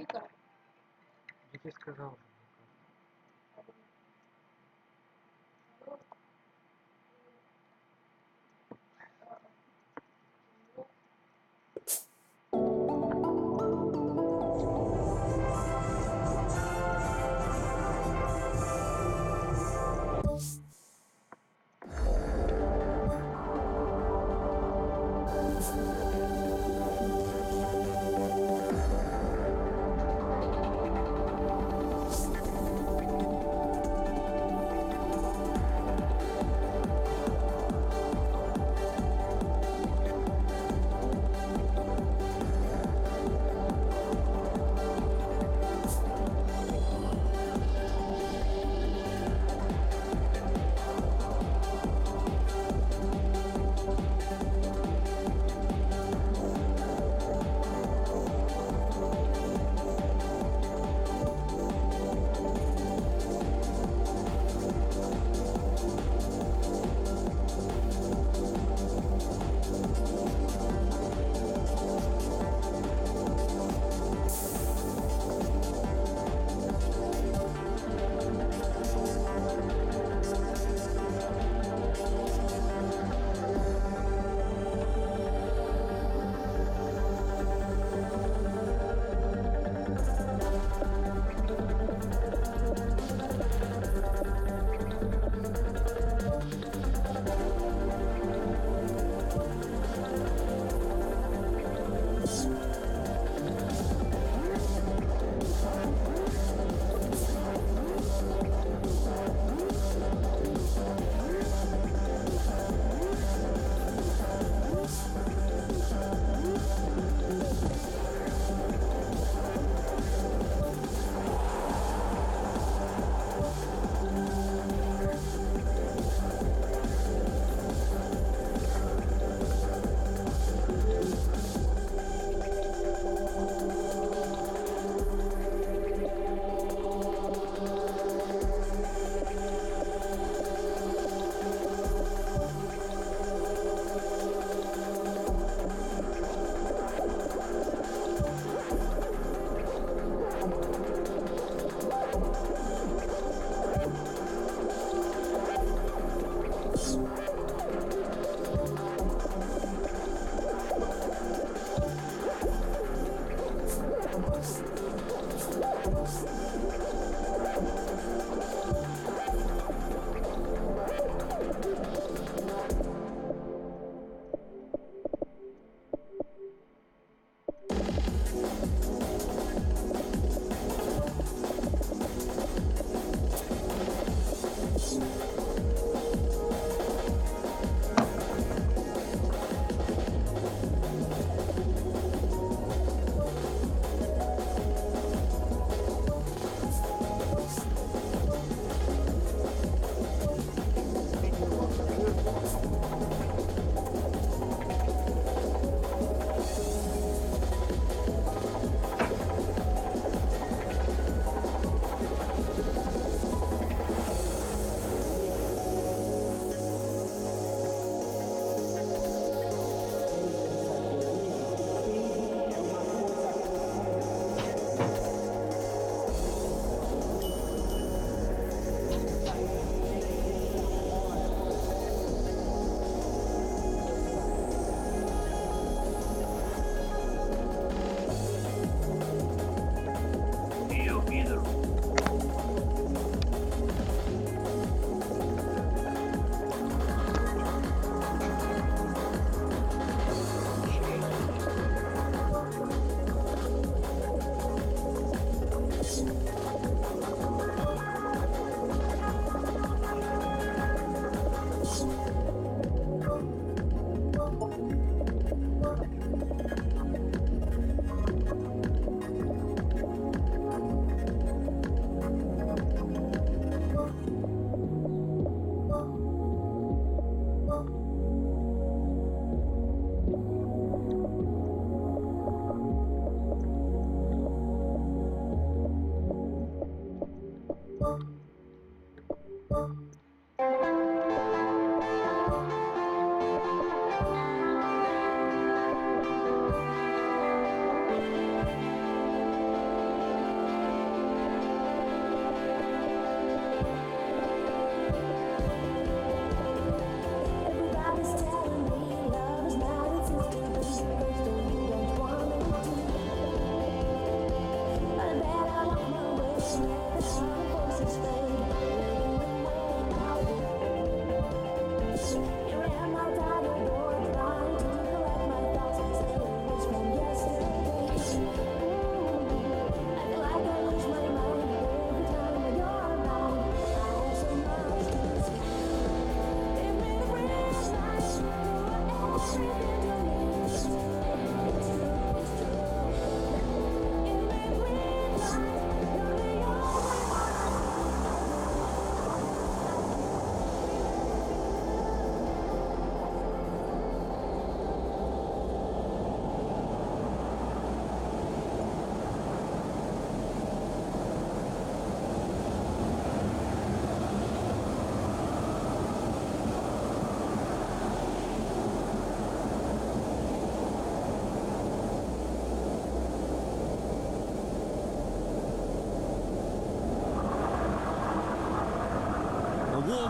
Я тебе сказал.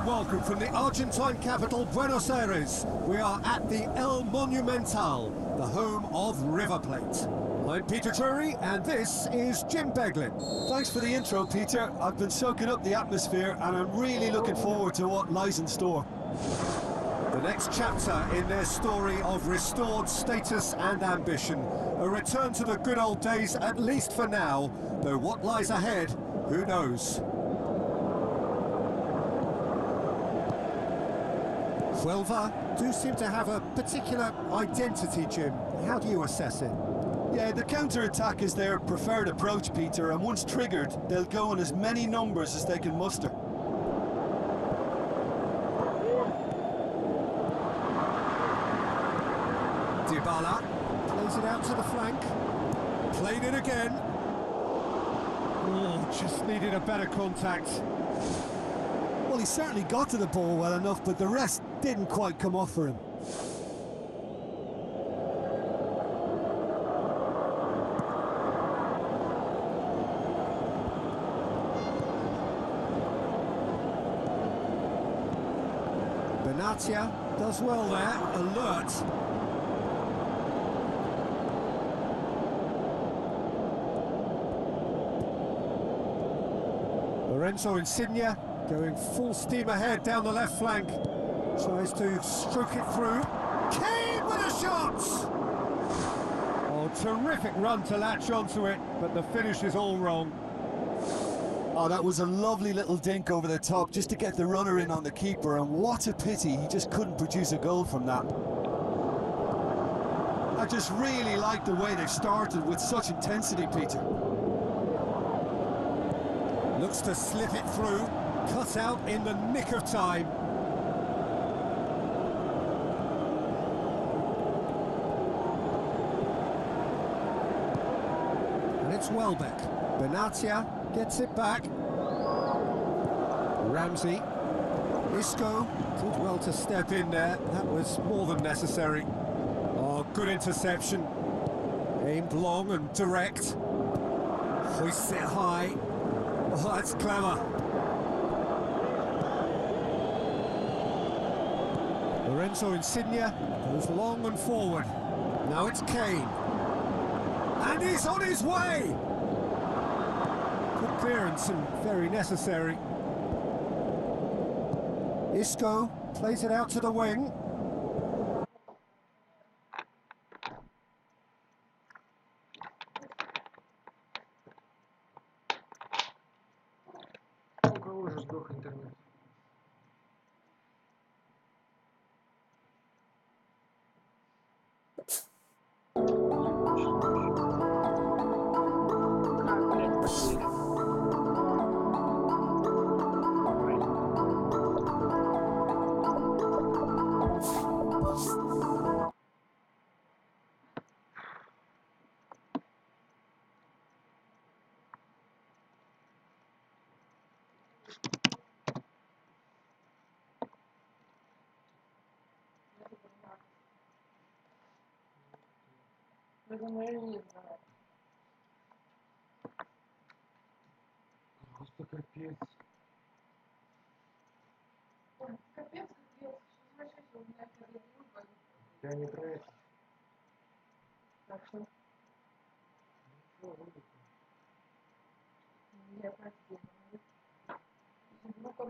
warm welcome from the Argentine capital, Buenos Aires. We are at the El Monumental, the home of River Plate. I'm Peter Drury, and this is Jim Beglin. Thanks for the intro, Peter. I've been soaking up the atmosphere, and I'm really looking forward to what lies in store. The next chapter in their story of restored status and ambition. A return to the good old days, at least for now, though what lies ahead, who knows? Huelva do seem to have a particular identity, Jim. How do you assess it? Yeah, the counter-attack is their preferred approach, Peter, and once triggered, they'll go in as many numbers as they can muster. Dybala plays it out to the flank. Played it again. Oh, just needed a better contact. Well, he certainly got to the ball well enough, but the rest didn't quite come off for him. Benatia does well there, alert. Lorenzo Insigne going full steam ahead down the left flank. Tries to stroke it through. Kane with a shot! Oh, terrific run to latch onto it, but the finish is all wrong. Oh, that was a lovely little dink over the top just to get the runner in on the keeper, and what a pity he just couldn't produce a goal from that. I just really like the way they've started with such intensity, Peter. Looks to slip it through, cut out in the nick of time. And it's Welbeck. Benatia gets it back. Ramsey. Isco did well to step in there. That was more than necessary. Oh, good interception. Aimed long and direct. Hoists it high. Oh, that's clever. Lorenzo Insigne goes long and forward. Now it's Kane. And he's on his way! Good clearance and very necessary. Isco plays it out to the wing. Просто капец. Капец, капец. Что значит, что у меня это я не про это. Так что? Ничего, вылетело. Я про это. Ну, как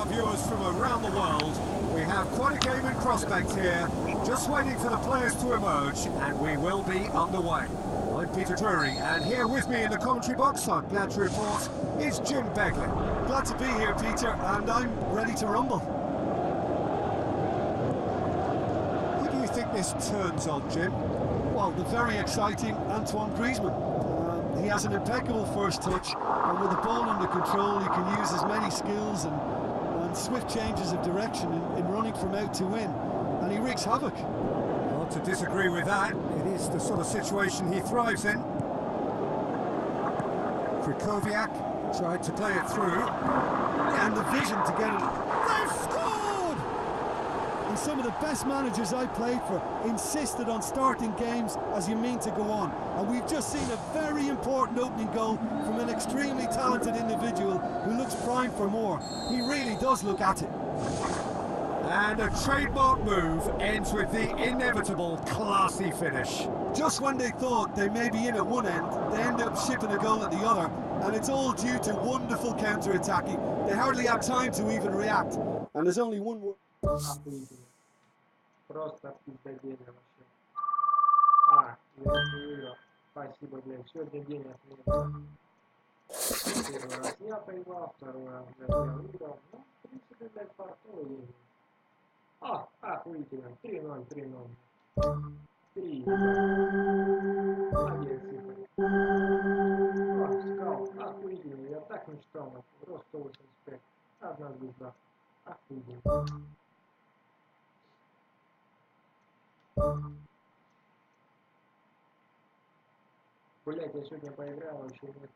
our viewers from around the world. We have quite a game in prospect here, just waiting for the players to emerge, and we will be underway. I'm Peter Drury, and here with me in the commentary box, I'm glad to report, is Jim Begley. Glad to be here, Peter, and I'm ready to rumble. Who do you think this turns on, Jim? Well, the very exciting Antoine Griezmann. He has an impeccable first touch, and with the ball under control, he can use his many skills and swift changes of direction in running from out to in, and he wreaks havoc. Not to disagree with that. It is the sort of situation he thrives in. Krychowiak tried to play it through. And the vision to get it. They've scored! And some of the best managers I played for insisted on starting games as you mean to go on. And we've just seen a very important opening goal from an extremely talented individual who looks primed for more. He really does look at it. And a trademark move ends with the inevitable classy finish. Just when they thought they may be in at one end, they end up shipping a goal at the other, and it's all due to wonderful counter-attacking. They hardly have time to even react. And there's only one word. Просто пиздобельно вообще. Я не выиграл. Спасибо, блядь. Сегодня день отменил. Первый раз я проиграл, второй раз, блядь, я выиграл. Ну, в принципе, блядь, фартовый день. Охуительно. 3-0, 3-0. 3. Молодец, цифра. Скал. Охуительно. Я так мечтал. Рост 185. Одна звезда. Охуительно. Блять, я сегодня поиграл, вообще нет.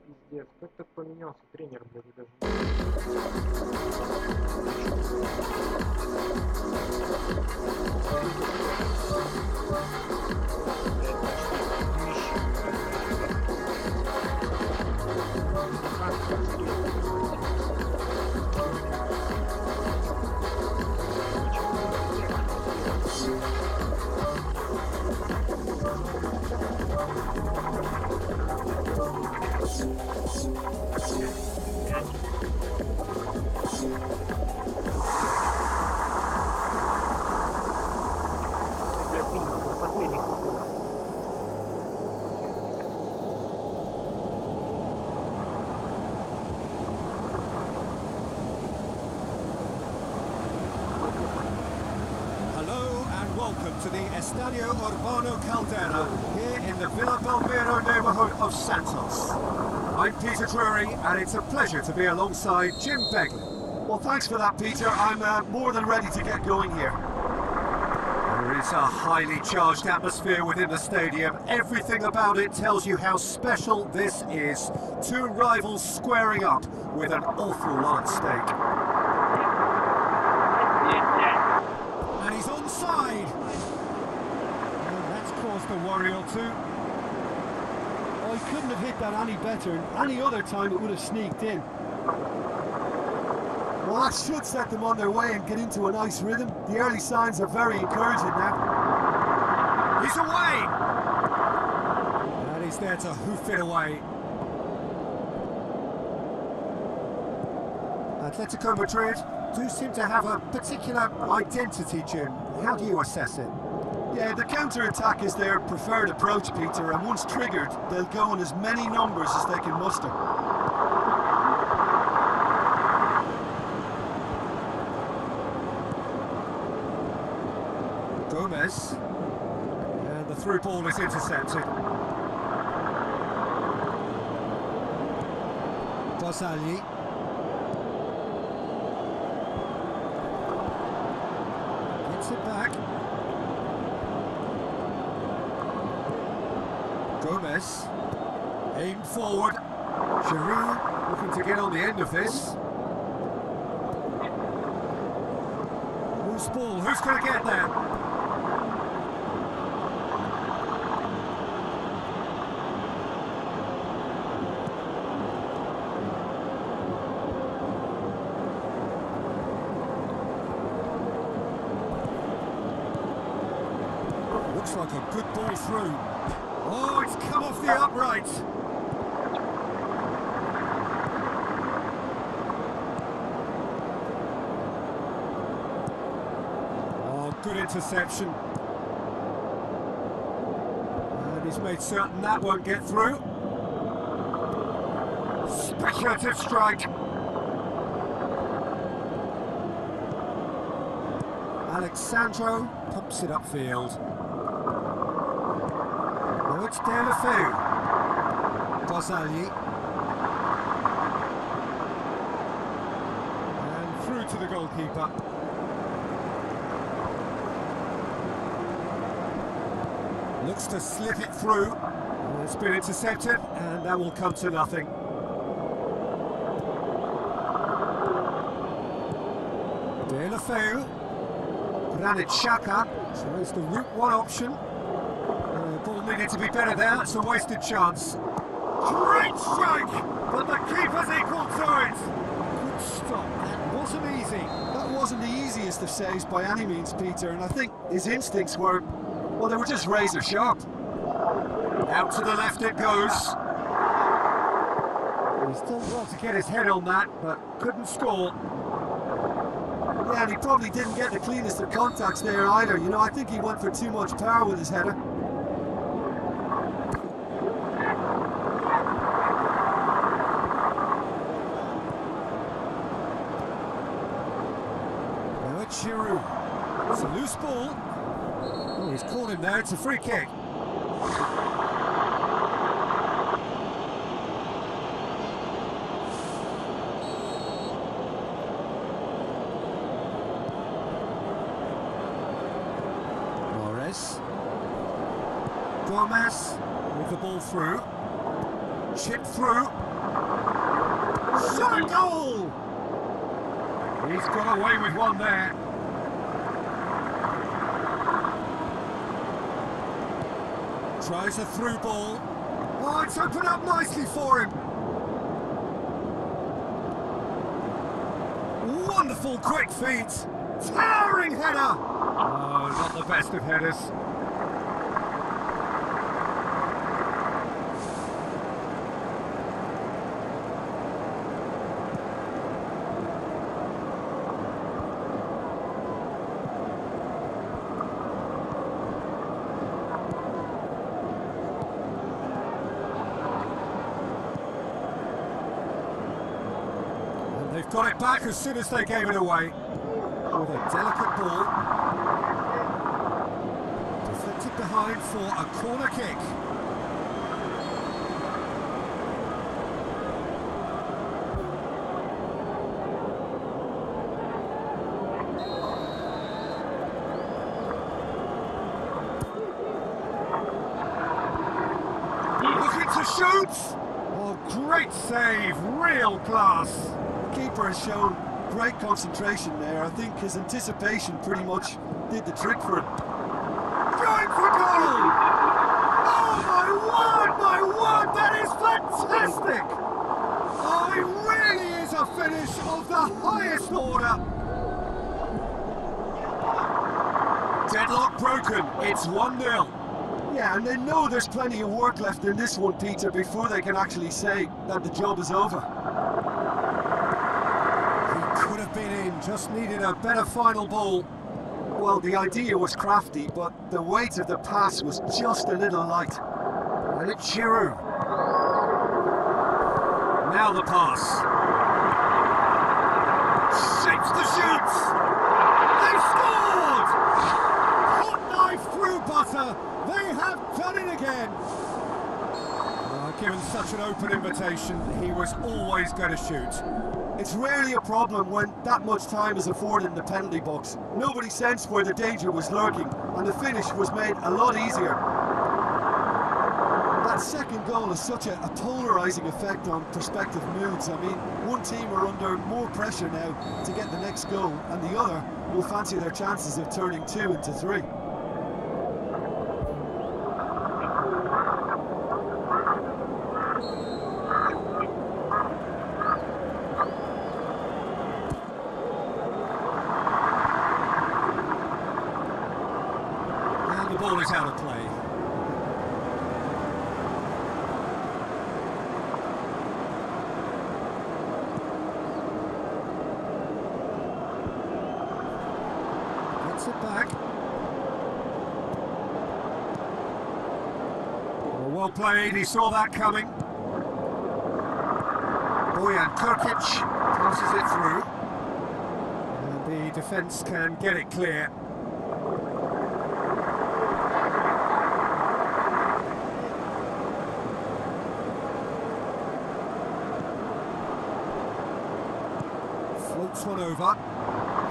Пиздец, как так поменялся тренер, блядь, даже to the Estadio Urbano Caldera here in the Villa Belmiro neighbourhood of Santos. I'm Peter Drury, and it's a pleasure to be alongside Jim Begley. Well, thanks for that, Peter. I'm more than ready to get going here. There is a highly charged atmosphere within the stadium. Everything about it tells you how special this is. Two rivals squaring up with an awful lot at stake. And he's onside. Well, that's caused a worry or two. Oh, he couldn't have hit that any better. Any other time it would have sneaked in. Well, that should set them on their way and get into a nice rhythm. The early signs are very encouraging now. He's away! And he's there to hoof it away. Atletico Madrid do seem to have a particular identity, Jim. How do you assess it? Yeah, the counter-attack is their preferred approach, Peter, and once triggered, they'll go in as many numbers as they can muster. Gomez, and the through ball is intercepted. Dosali. Gets it back. Gomez, aimed forward. Giroud looking to get on the end of this. Loose ball, who's going to get there? Looks like a good ball through. Oh, it's come off the upright. Oh, good interception. And he's made certain that won't get through. Speculative strike. Alexandro pumps it upfield. Oh, it's Delafeu. Dosali. And through to the goalkeeper. Looks to slip it through. And it's been intercepted, and that will come to nothing. Delafeu. Granit Xhaka. So it's the route one option. Ball needed to be better there, it's a wasted chance. Great strike, but the keeper's equal to it. Good stop, that wasn't easy. That wasn't the easiest of saves by any means, Peter, and I think his instincts were, well, they were just razor sharp. Out to the left it goes. He's done well to get his head on that, but couldn't score. Yeah, and he probably didn't get the cleanest of contacts there either. You know, I think he went for too much power with his header. Giroud. It's a loose ball. Oh, he's caught him there. It's a free kick. Morris. Gomez with the ball through. Chip through. Shot a goal! He's got away with one there. Tries a through ball. Oh, it's opened up nicely for him. Wonderful quick feet. Towering header. Oh, not the best of headers. They've got it back as soon as they gave it away. With a delicate ball. left behind for a corner kick. Looking to shoot! Oh, great save, real class. The keeper has shown great concentration there. I think his anticipation pretty much did the trick for him. Going for goal! Oh my word, that is fantastic! Oh, it really is a finish of the highest order. Deadlock broken, it's 1-0. Yeah, and they know there's plenty of work left in this one, Peter, before they can actually say that the job is over. He could have been in, just needed a better final ball. Well, the idea was crafty, but the weight of the pass was just a little light. And it's Giroud. Now the pass. Shapes the shoots. They've scored! Hot knife through butter. They have done it again. Given such an open invitation, he was always going to shoot. It's rarely a problem when that much time is afforded in the penalty box. Nobody sensed where the danger was lurking, and the finish was made a lot easier. That second goal has such a polarising effect on prospective moods. I mean, one team are under more pressure now to get the next goal, and the other will fancy their chances of turning 2 into 3. And the ball is out of play. Gets it back. Well played, he saw that coming. Bojan Kurkic passes it through. And the defence can get it clear. Floats one over.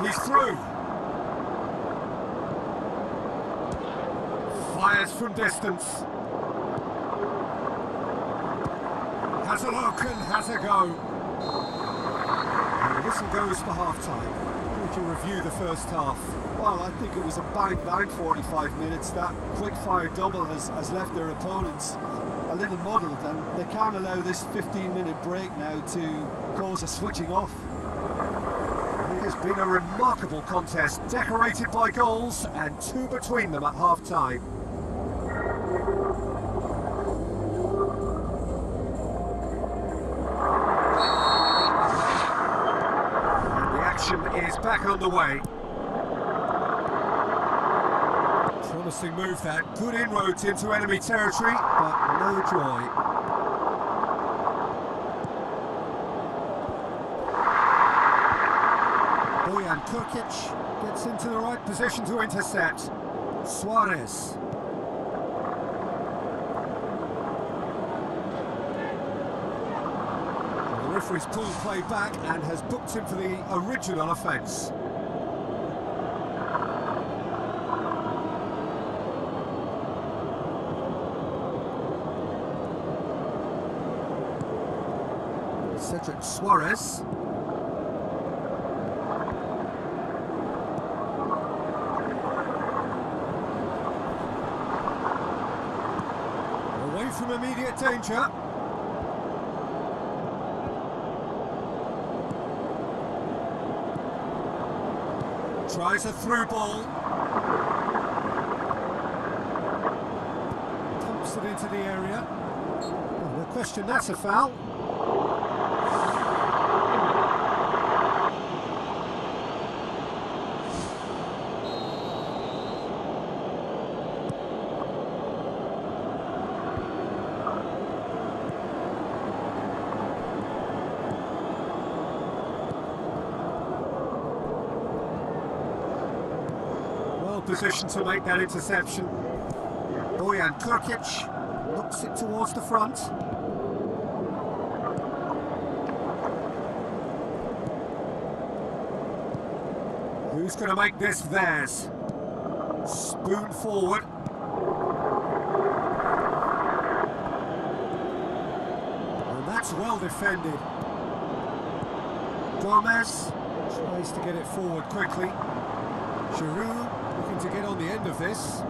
He's through. Fires from distance. Has a look and has a go. And the whistle goes for half-time. How would you review the first half? Well, I think it was a bang 45 minutes. That quick-fire double has left their opponents a little muddled, and they can't allow this 15-minute break now to cause a switching off. It has been a remarkable contest, decorated by goals and 2 between them at half-time. Is back underway. Promising move that. Good inroads into enemy territory, but no joy. Bojan Kurkic gets into the right position to intercept. Suarez. The referee's pulled play back and has booked him for the original offence. Cedric Suarez. Away from immediate danger. Tries a through ball. Pumps it into the area. Oh, no question, that's a foul. Position to make that interception. and Kurkic looks it towards the front. Who's going to make this theirs? Spoon forward. And that's well defended. Gomez tries to get it forward quickly. Giroud looking to get on the end of this.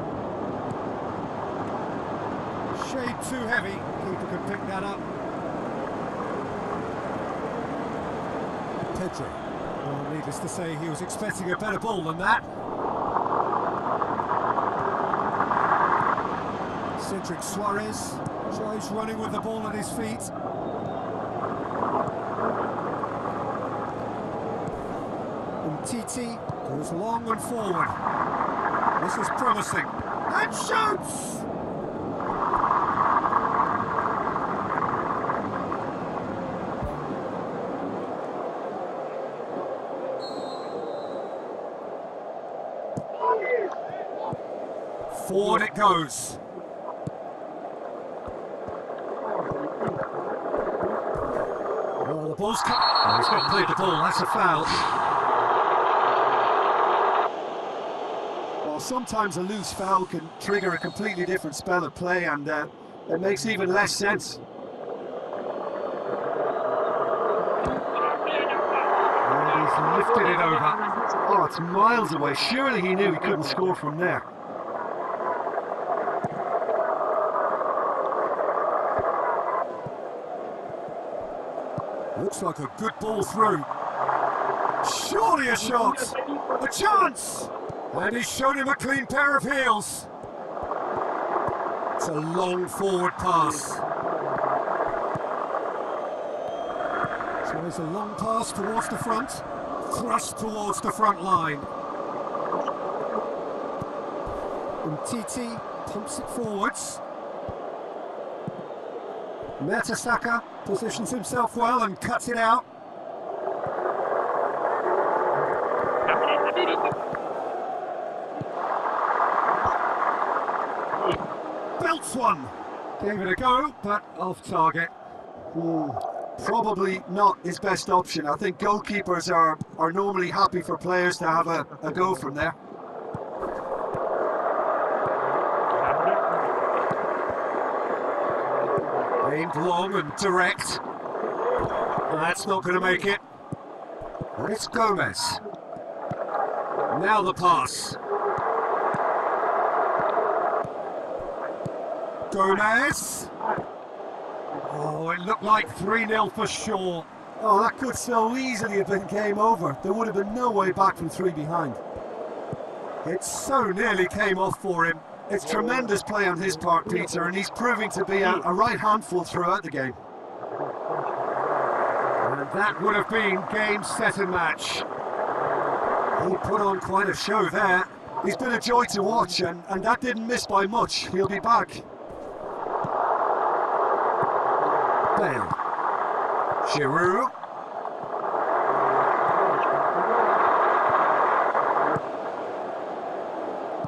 Shade too heavy. Keeper can pick that up. Pedro. Well, needless to say, he was expecting a better ball than that. Cedric Suarez tries running with the ball at his feet. Titi goes long and forward. This is promising. And shoots! Forward it goes. Well, the ball's cut. Oh, he's not played the ball, that's a foul. Well, sometimes a loose foul can trigger a completely different spell of play, and it makes even less sense. And he's lifted it over. Oh, it's miles away. Surely he knew he couldn't score from there. Looks like a good ball through. Surely a shot! A chance! And he's shown him a clean pair of heels. It's a long forward pass. So there's a long pass towards the front. Thrust towards the front line. And Titi pumps it forwards. Mertesacker positions himself well and cuts it out. Belts one. Gave it a go, but off target. Probably not his best option. I think goalkeepers are normally happy for players to have a go from there. Aimed long and direct. That's not going to make it. But it's Gomez. Now the pass. Gomez. Oh, it looked like 3-0 for sure. Oh, that could so easily have been game over. There would have been no way back from 3 behind. It so nearly came off for him. It's tremendous play on his part, Peter, and he's proving to be a right handful throughout the game. And that would have been game, set and match. He put on quite a show there. He's been a joy to watch, and that didn't miss by much. He'll be back. Bale. Giroud.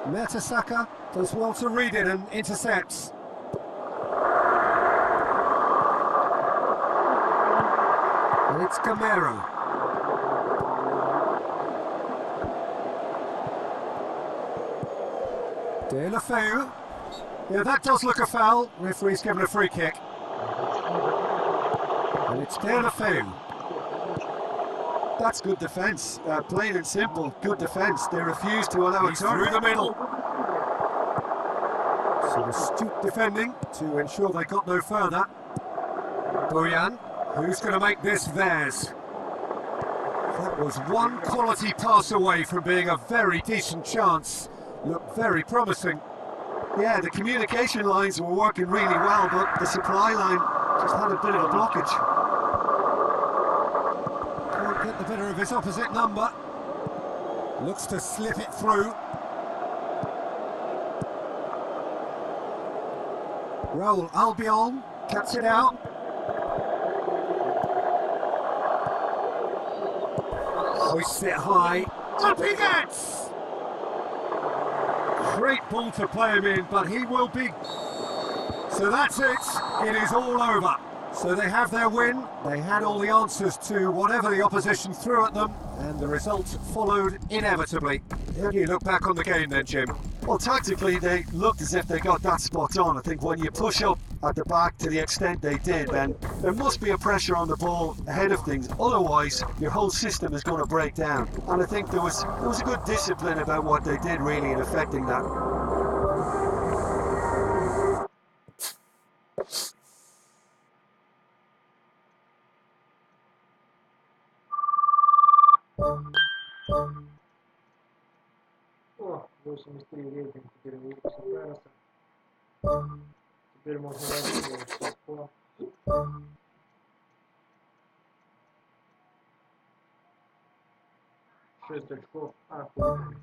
Mertesacker does well to read it and intercepts. And it's Camero. De La Feu. Yeah, that does look a foul. Referee's given a free kick. And it's De La Feu. That's good defence, plain and simple, good defence. They refuse to allow He's a turn. through the middle. Some astute defending to ensure they got no further. Boyan, who's going to make this theirs? That was one quality pass away from being a very decent chance. Looked very promising. Yeah, the communication lines were working really well, but the supply line just had a bit of a blockage. Can't get the better of his opposite number. Looks to slip it through. Raul Albiol cuts it out. Hoists it high. Up he gets! Great ball to play him in, but he will be... So that's it. It is all over. So they have their win. They had all the answers to whatever the opposition threw at them, and the result followed inevitably. How do you look back on the game then, Jim? Well, tactically, they looked as if they got that spot on. I think when you push up at the back to the extent they did, then there must be a pressure on the ball ahead of things. Otherwise, your whole system is going to break down. And I think there was a good discipline about what they did, really, in affecting that. О, 83 рейтинг теперь выпустил Гарреса. Теперь можно разыгрывать по 6 очков. Охуенно.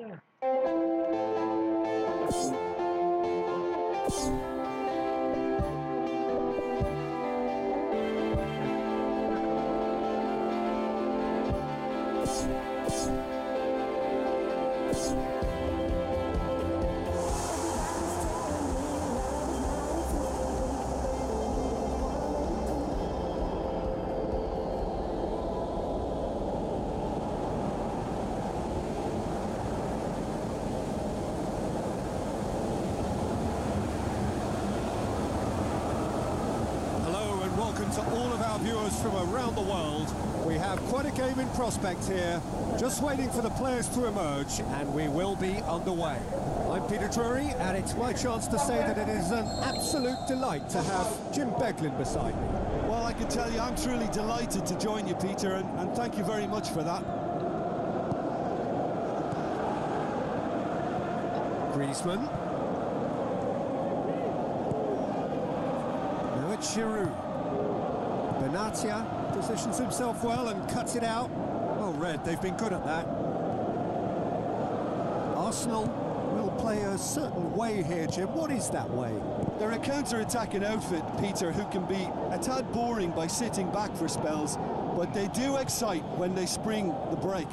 Давайте. To all of our viewers from around the world. We have quite a game in prospect here, just waiting for the players to emerge, and we will be underway. I'm Peter Drury, and it's my chance to say that it is an absolute delight to have Jim Beglin beside me. Well, I can tell you I'm truly delighted to join you, Peter, and thank you very much for that. Griezmann. Now it's Giroud. Benatia positions himself well and cuts it out. Well read, they've been good at that. Arsenal will play a certain way here, Jim. What is that way? They're a counter-attacking outfit, Peter, who can be a tad boring by sitting back for spells, but they do excite when they spring the break.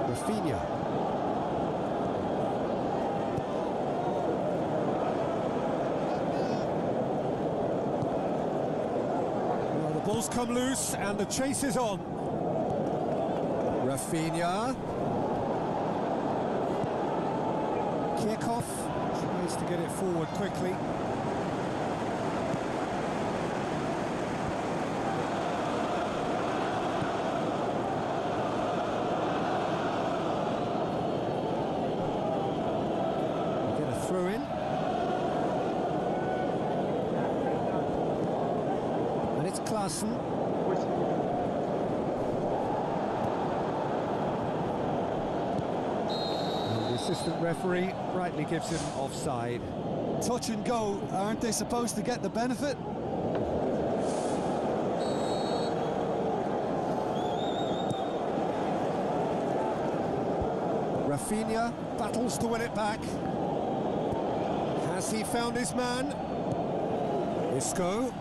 Rafinha. Balls come loose and the chase is on. Rafinha. Kickoff tries to get it forward quickly. Get a throw in. It's Klaassen. And the assistant referee rightly gives him offside. Touch and go, aren't they supposed to get the benefit? Rafinha battles to win it back. Has he found his man? Isco.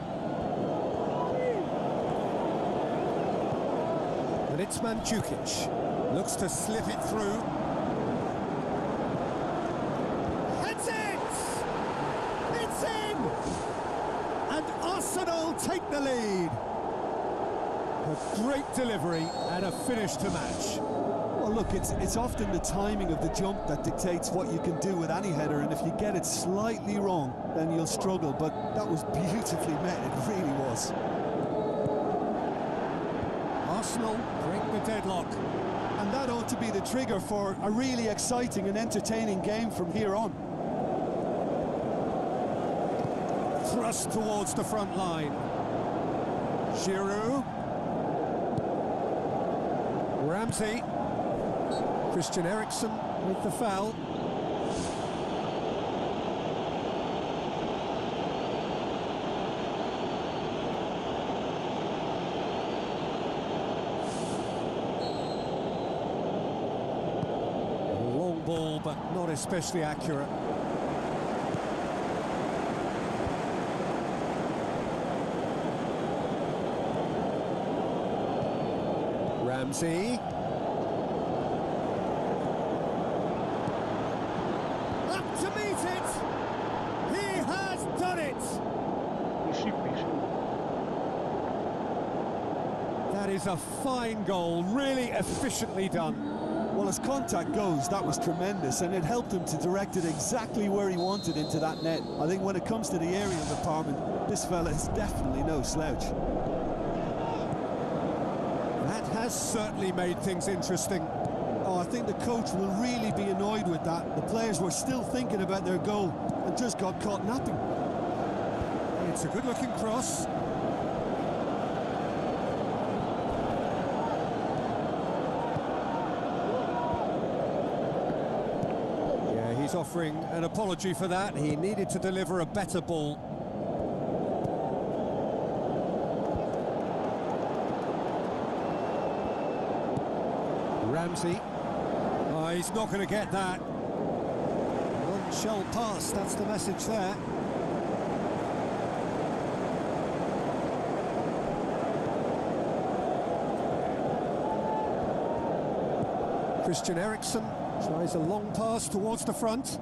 And it's Mandzukic. Looks to slip it through. Heads it! It's in! And Arsenal take the lead. A great delivery and a finish to match. Well, look, it's often the timing of the jump that dictates what you can do with any header, and if you get it slightly wrong, then you'll struggle, but that was beautifully met, it really was. Arsenal break the deadlock. And that ought to be the trigger for a really exciting and entertaining game from here on. Thrust towards the front line. Giroud. Ramsey. Christian Eriksen with the foul. Ball, but not especially accurate. Ramsey. Up to meet it! He has done it! That is a fine goal, really efficiently done. Well, as contact goes, that was tremendous, and it helped him to direct it exactly where he wanted into that net. I think when it comes to the aerial department, this fella is definitely no slouch. That has certainly made things interesting. Oh, I think the coach will really be annoyed with that. The players were still thinking about their goal and just got caught napping. It's a good-looking cross. He's offering an apology for that. He needed to deliver a better ball. Ramsey. Oh, he's not going to get that. One shall pass, that's the message there. Christian Eriksen tries a long pass towards the front.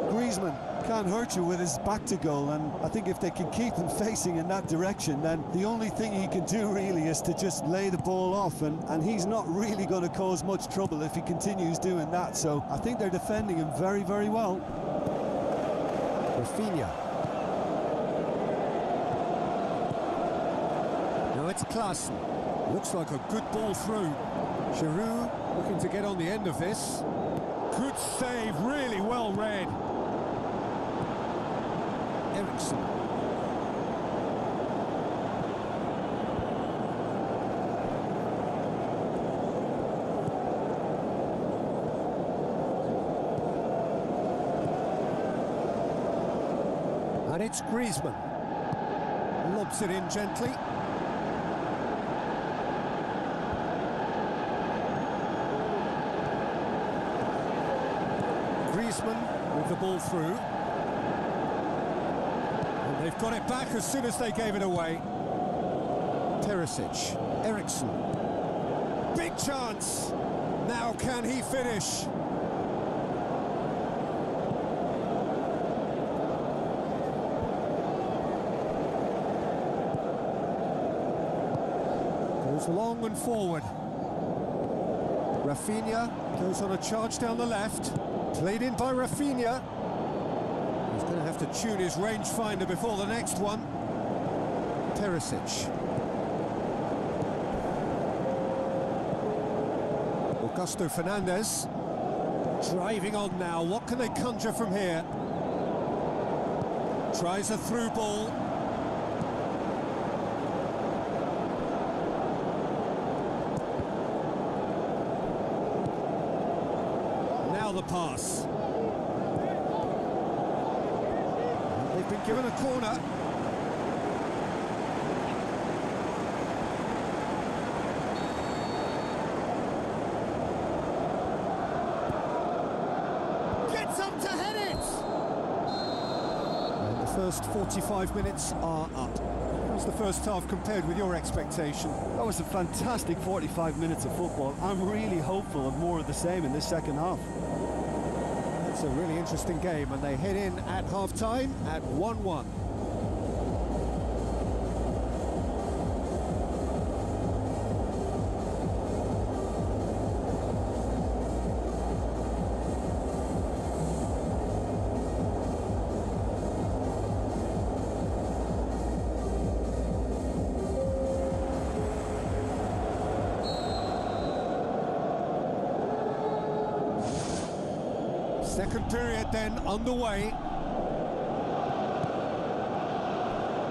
Griezmann can't hurt you with his back to goal, and I think if they can keep him facing in that direction, then the only thing he can do really is to just lay the ball off, and he's not really going to cause much trouble if he continues doing that. So I think they're defending him very, very well. Rafinha. Now it's Klaassen. Looks like a good ball through. Giroud looking to get on the end of this. Good save, really well read. Eriksen. And it's Griezmann. Lobs it in gently. Griezmann with the ball through. And they've got it back as soon as they gave it away. Perisic, Eriksen. Big chance. Now can he finish? Goes long and forward. Rafinha goes on a charge down the left. Played in by Rafinha. He's going to have to tune his rangefinder before the next one. Perisic. Augusto Fernandez. Driving on now. What can they conjure from here? Tries a through ball. The pass. They've been given a corner. Gets up to head it! And the first 45 minutes are up. How's the first half compared with your expectation? That was a fantastic 45 minutes of football. I'm really hopeful of more of the same in this second half. It's a really interesting game, and they head in at half-time at 1-1. Second period then underway.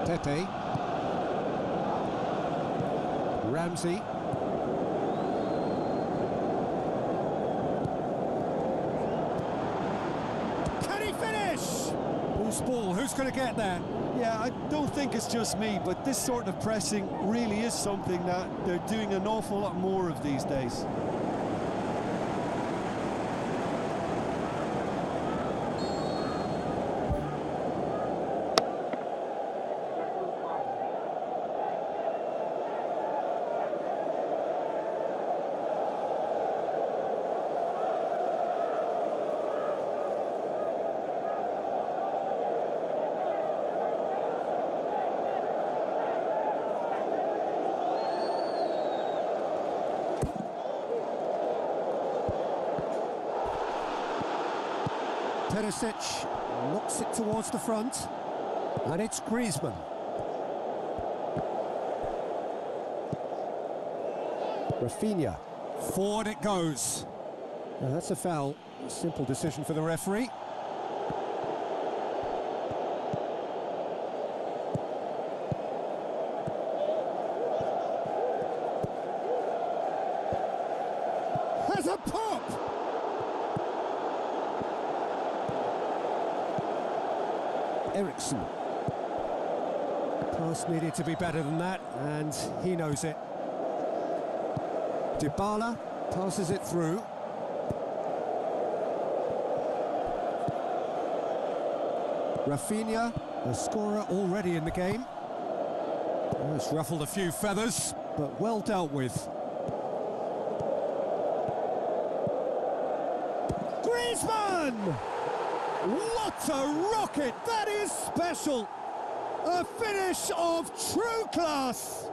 Pepe. Ramsey. Can he finish? Loose ball, who's going to get there? Yeah, I don't think it's just me, but this sort of pressing really is something that they're doing an awful lot more of these days. Perisic knocks it towards the front, and it's Griezmann. Rafinha, forward it goes. Now that's a foul, a simple decision for the referee. Has a pop! Eriksen. Pass needed to be better than that, and he knows it. Dybala Passes it through. Rafinha, the scorer already in the game. Oh, it's ruffled a few feathers, but well dealt with. Griezmann! What a rocket! That is special! A finish of true class!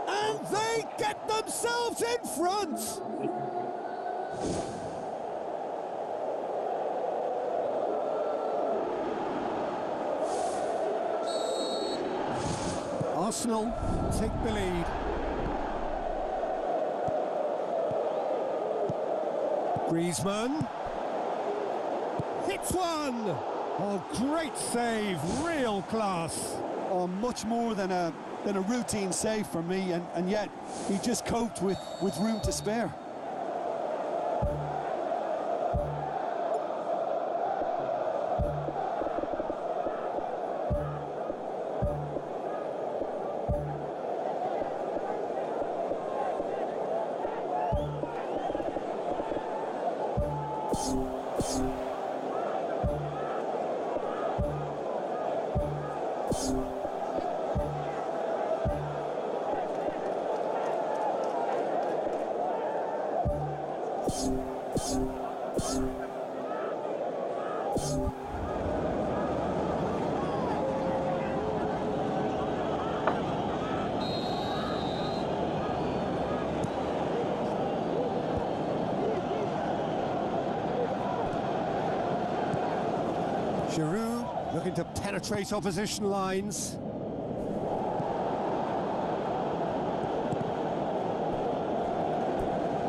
And they get themselves in front! Arsenal take the lead. Griezmann hits one! Oh, great save, real class. Oh, much more than a routine save for me, and yet he just coped with room to spare. Giroud looking to penetrate opposition lines.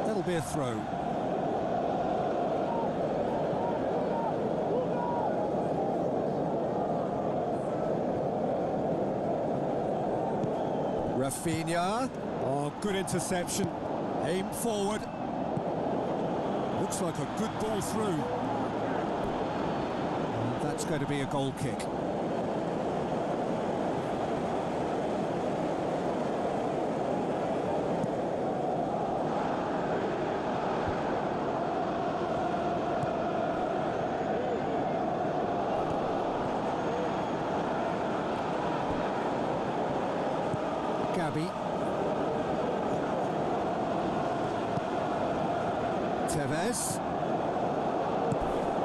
That'll be a throw. Rafinha. Oh, good interception. Aimed forward. Looks like a good ball through. That's going to be a goal kick. Gabi. Tevez.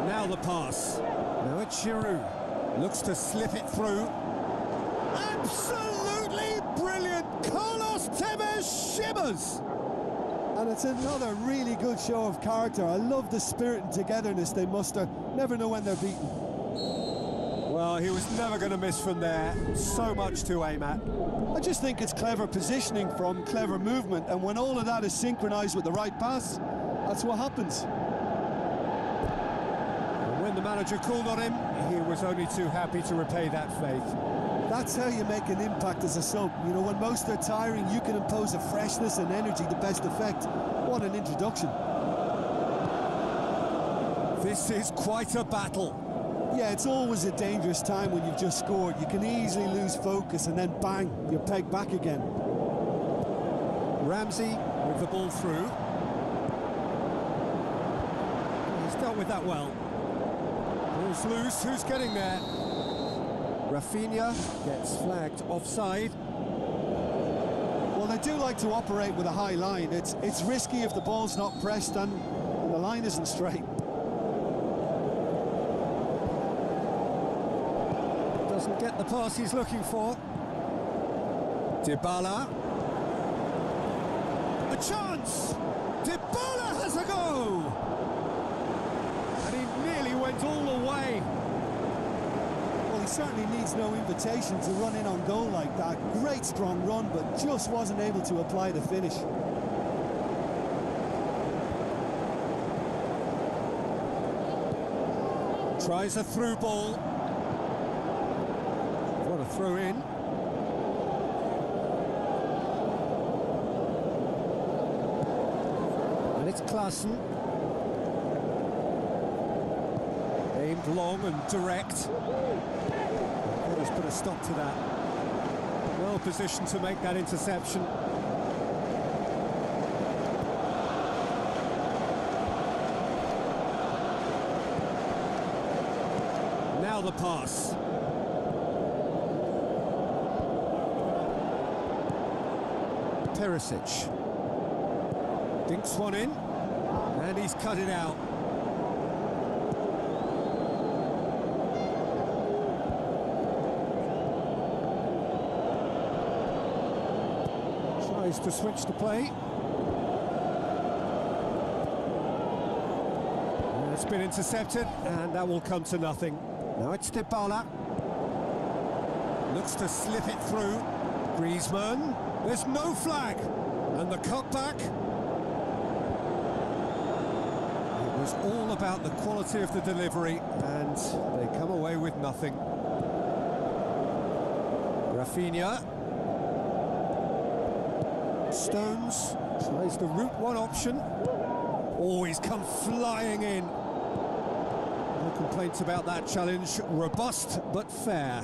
Now the pass. Now it's Giroud. Looks to slip it through. Absolutely brilliant! Carlos Tevez shimmers! And it's another really good show of character. I love the spirit and togetherness they muster. Never know when they're beaten. Well, he was never going to miss from there. So much to aim at. I just think it's clever positioning from clever movement, and when all of that is synchronised with the right pass, that's what happens. When the manager called on him, he was only too happy to repay that faith. That's how you make an impact as a sub. You know, when most are tiring, you can impose a freshness and energy to best effect. What an introduction. This is quite a battle. Yeah, it's always a dangerous time when you've just scored. You can easily lose focus and then bang, you're pegged back again. Ramsey with the ball through. He's dealt with that well. Ball's loose, who's getting there? Rafinha gets flagged offside. Well, they do like to operate with a high line. It's risky if the ball's not pressed and the line isn't straight. Doesn't get the pass he's looking for. Dybala. A chance! Dybala has a go! And he nearly went all the way. Well, he certainly needs no invitation to run in on goal like that. Great strong run, but just wasn't able to apply the finish. Tries a through ball. What a throw in. And it's Klaassen. Aimed long and direct. Let's put a stop to that. Well positioned to make that interception. foul the pass. Perisic. Dinks one in, and he's cut it out. Tries to switch the play. It's been intercepted, and that will come to nothing. Now it's Dybala. Looks to slip it through. Griezmann. There's no flag. And the cutback. It was all about the quality of the delivery, and they come away with nothing. Rafinha. Stones tries the route one option. Oh, he's come flying in. No complaints about that challenge. Robust but fair.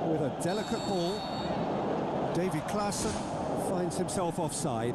With a delicate ball, Davy Klaassen finds himself offside.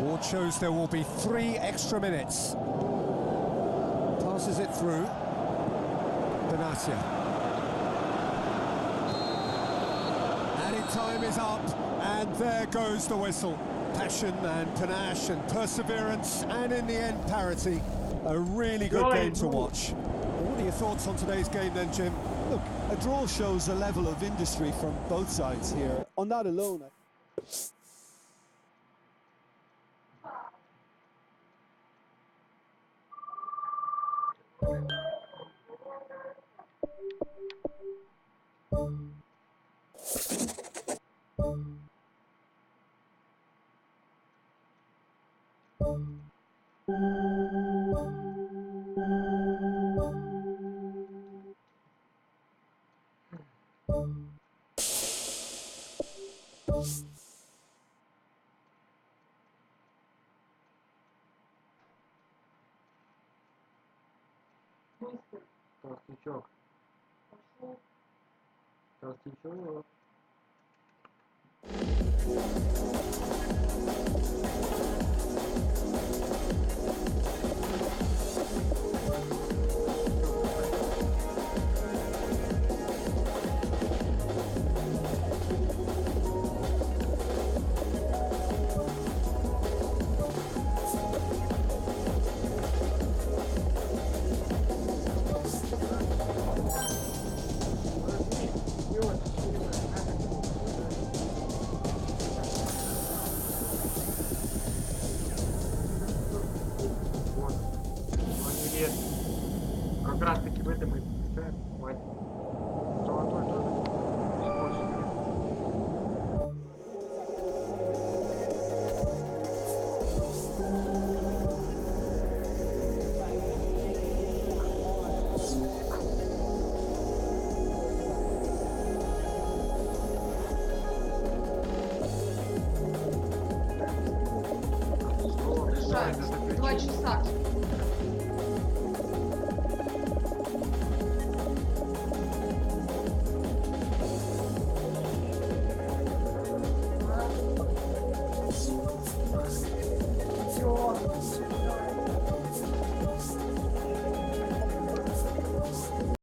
Board shows there will be 3 extra minutes. Passes it through. Benatia. Added time is up, and there goes the whistle. Passion and panache and perseverance, and in the end parity. A really good game to watch. What are your thoughts on today's game then, Jim? Look, a draw shows a level of industry from both sides here. On that alone, Толстячок. Толстячок. Как раз таки в этом и включает. Хватит. Золотой тоже. Два часа.